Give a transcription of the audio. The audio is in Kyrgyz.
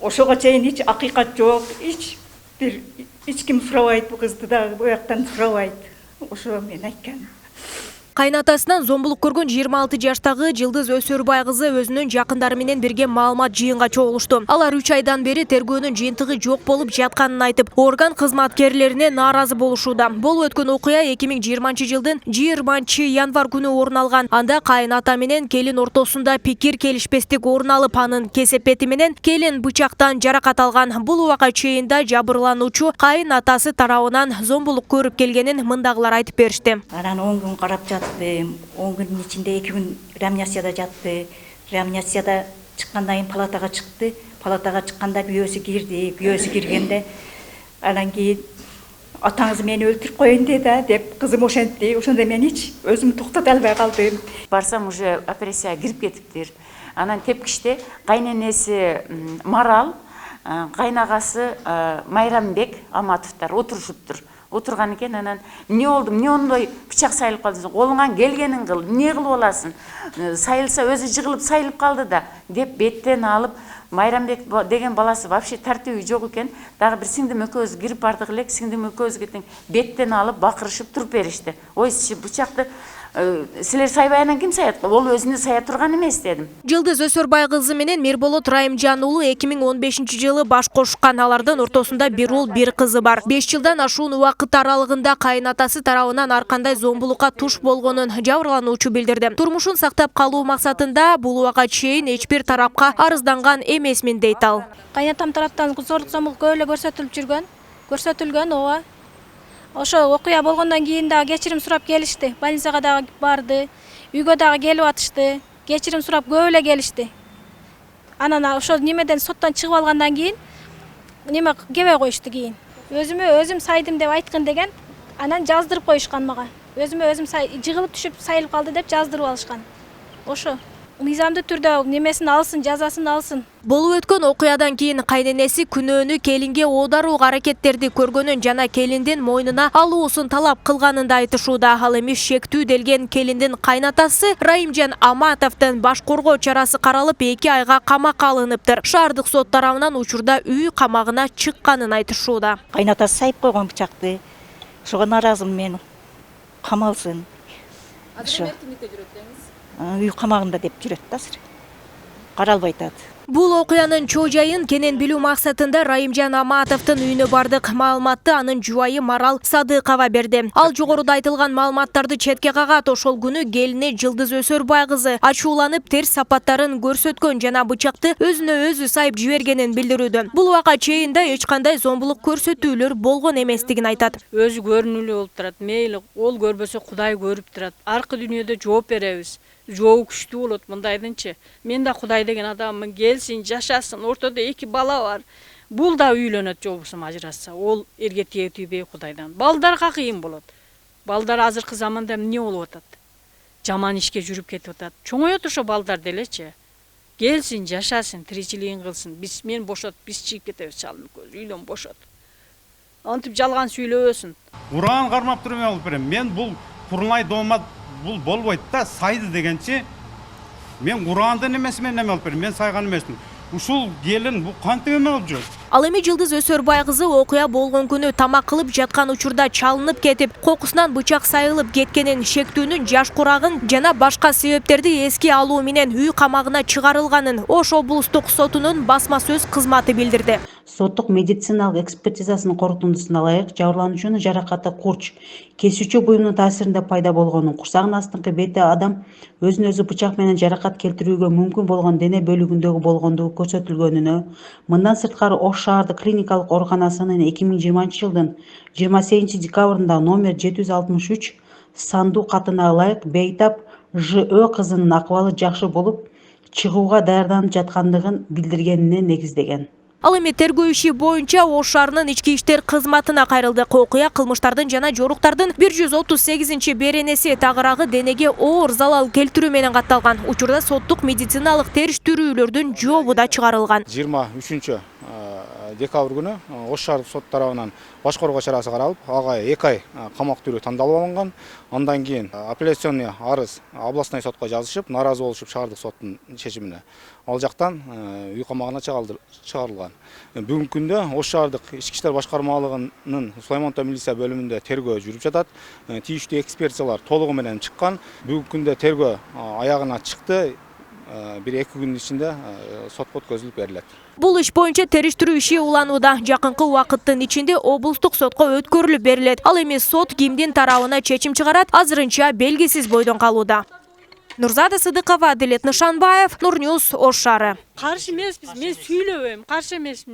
Ошого чейин hiç акыйкат жок, hiç kim сурабайт бу кызды да, бу жактан сурабайт. Ошо мен айтканым. Кайнатасынан зомбулук көргөн 26 жаштагы Жылдыз Өсөрбай кызы өзүнүн жакындары менен бирге маалымат жыйынга чогулушту. Алар 3 айдан бери тергөөнүн жыйынтыгы жок болуп жатканын айтып, орган кызматкерлерине нааразы болушууда. Болуп өткөн окуя 2020-жылдын 20-январ күнү орун алган. Анда кайната менен келин ортосунда пикир келишпестик орун алып, анын кесепети менен келин бычактан жаракат алган. Бул убакка чейинде жабырлануучу кайнатасы тарабынан зомбулук көрүп келгенин мындагылар айтып беришти. Анан 10 күн карап 10 күнүн ичинде 2 күн реанимацияда жатты. Реанимацияда чыккандан кийин палатага чыкты. Палатага чыкканда күйөөсү кирди. Күйөөсү киргенде анан кийин атаңыз мени өлтүрүп коеюн деди деп кызым ошентти. Ошондо мен hiç өзүмдү токтото албай калдым. Барсам уже операцияга кирип кетиптир. Анан тепкичте кайненеси Марал, кайнагасы Майрамбек Аматовдор отурушуптур. Отырған екен, анан не болду, не ондай бычак сайылып калды, колуңан келгенин кыл, не кылып аласың, сайылса өзү жыгылып сайылып калды да деп беттен алып, Майрамбек деген баласы вообще тартиби жок экен, дагы бир сиңдим экөөбүз кирип бардык элек, сиңдим экөөбүзгө тең беттен алып бакырышып туруп беришти. Ой, бычакты силер сайбайынан ким саят? Ол өзүнө сая турган эмес дедим. Жылдыз Өсөрбай кызы менен Мирболот Райымжан уулу 2015-жылы баш кошкан. Алардын ортосунда бир уул, бир кызы бар. 5 жылдан ашуун убакыт аралыгында кайнатасы тарабынан ар кандай зомбулукка туш болгонун жабырлануучу билдирди. Турмушун сактап калуу максатында бул убакка чейин эч бир тарапка арызданган эмесмин дейт ал. Кайнатам тараптан зорлук зомбулук көп эле көрсөтүлгөн, ооба. Ошо окуя болгондон кийин дагы кечирим сурап келишти. Больницага дагы барды, үйгө дагы келип атышты. Кечирим сурап көп эле келишти. Анан ошо немеден соттон чыгып алгандан кийин неме кебей коюшту кийин. Өзүм сайдым деп айткын деген, анан жаздырып коюшкан мага. Өзүм жыгылып түшүп сайылып калды деп жаздырып алышкан. Ошо мыйзамдуу түрдө немесин алсын, жазасын алсын. Болуп өткөн окуядан кийин кайненеси күнөөнү келинге оодарууга аракеттерди көргөнүн жана келиндин мойнуна алуусун талап кылганын да айтышууда. Ал эми шектүү делген келиндин кайнатасы Райымжан Аматовдун баш коргоо чарасы каралып 2 айга камакка алыныптыр. Шаардык сот тарабынан учурда үй камагына чыкканын айтышууда. Кайнатасы сайып койгон бычакты. Ошого нааразымын мен. Камалсын. Үй камагында деп жүрөт да азыр. Каралбай атат. Бул окуянын чоо жайын кенен билүү максатында Райымжан Аматовдун үйүнө бардык. Маалыматты анын жубайы Марал Садыкова берди. Ал жогоруда айтылган маалыматтарды четке кагат. Ошол күнү келини Жылдыз Өсөрбай кызы ачууланып терс сапаттарын көрсөткөн жана бычакты өзүнө өзү сайып жибергенин билдирүүдө. Бул убакка чейинде эч кандай зомбулук көрсөтүүлөр болгон эместигин айтат. Өзү көрүнүлүү болуп турат. Мейли ол көрбөсө Кудай көрүп турат. Аркы дүйнөдө жооп беребиз. Жоу күчтүү болот мындайдынчы. Мен да Кудай деген адаммын, келсин, жашасын, ортодо 2 бала бар. Бул да үйлөнөт, же болбосо ажырашса, ол эрге тийбей Кудайдан. Балдарга кыйын болот. Балдар азыркы заманда эмне болуп атат? Жаман ишке жүрүп кетип атат. Чоңоет ошо балдар делечи. Келсин, жашасын, тиричилигин кылсын. Мен бошот, биз чыгып кетебиз чалым көз, үйлөн бошот. Антип жалган сүйлөбөсүн. Уран кармап туруп алып берем. Мен бул Курулай доомат бул болбойт да, сайды дегенчи мен урандын эмесимен эме алып берем, мен сайган эмесмин. Ушул келин бул кантип эме болуп жүрөт? Ал эми Жылдыз Өсөрбай кызы окуя болгон күнү тамак кылып жаткан учурда чалынып кетип, кокусунан бычак сайылып кеткенин, шектүүнүн жаш курагын жана башка себептерди эске алуу менен үй камагына чыгарылганын Ош облустук сотунун басма сөз кызматы билдирди. Соттук медициналык экспертизасынын корутундусуна ылайык жабырлануучунун жаракаты курч кесүүчү буюмдун таасиринде пайда болгонун, курсагынын астыңкы бети адам өзүн өзү бычак менен жаракат келтирүүгө мүмкүн болгон дене бөлүгүндөгү болгондугу көрсөтүлгөнүнө, мындан сырткары Ош шаардык клиникалык ооруканасынын 2020-жылдын 28-декабрында номер 763 сандуу катына ылайык бейтап ЖÖ кызынын акыбалы жакшы болуп, чыгууга даярданып жаткандыгын билдиргенине негиздеген. Ал эми тергөө иши боюнча Ош шаарынын ички иштер кызматына кайрылдык. Окуя кылмыштардын жана жоруктардын 138-беренеси тагыраагы денеге оор залал келтирүү менен катталган. Учурда соттук медициналык териштирүүлөрдүн жообу да чыгарылган. 23 декабрь күнү Ош шаардык сот тарабынан баш коргоо чарасы каралып, ага 2 ай камак түрү тандалып алынган. Андан кийин апелляционный арыз областной сотко жазышып, нааразы болушуп шаардык соттун чечимине. Ал жактан үй камагына чыгарылган. Бүгүнкү күндө Ош шаардык ички иштер башкармалыгынын Сулаймон ата милиция бөлүмүндө тергөө жүрүп жатат. Тийиштүү экспертиялар толугу менен чыккан. Бүгүнкү күндө тергөө аягына чыкты. 1-2 күн ичинде сотко өткөзүлүп берилет. Бул иш боюнча териштирүү иши уланууда. Жакынкы убакыттын ичинде облустук сотко өткөрүлүп берилет. Ал эми сот кимдин тарабына чечим чыгарат, азырынча белгисиз бойдон калууда. Нурзада Сыдыкова, Адилет Нышанбаев, Нурньюз, Ош шаары. Каршы эмеспиз, мен сүйлөбөйм, каршы эмесмин.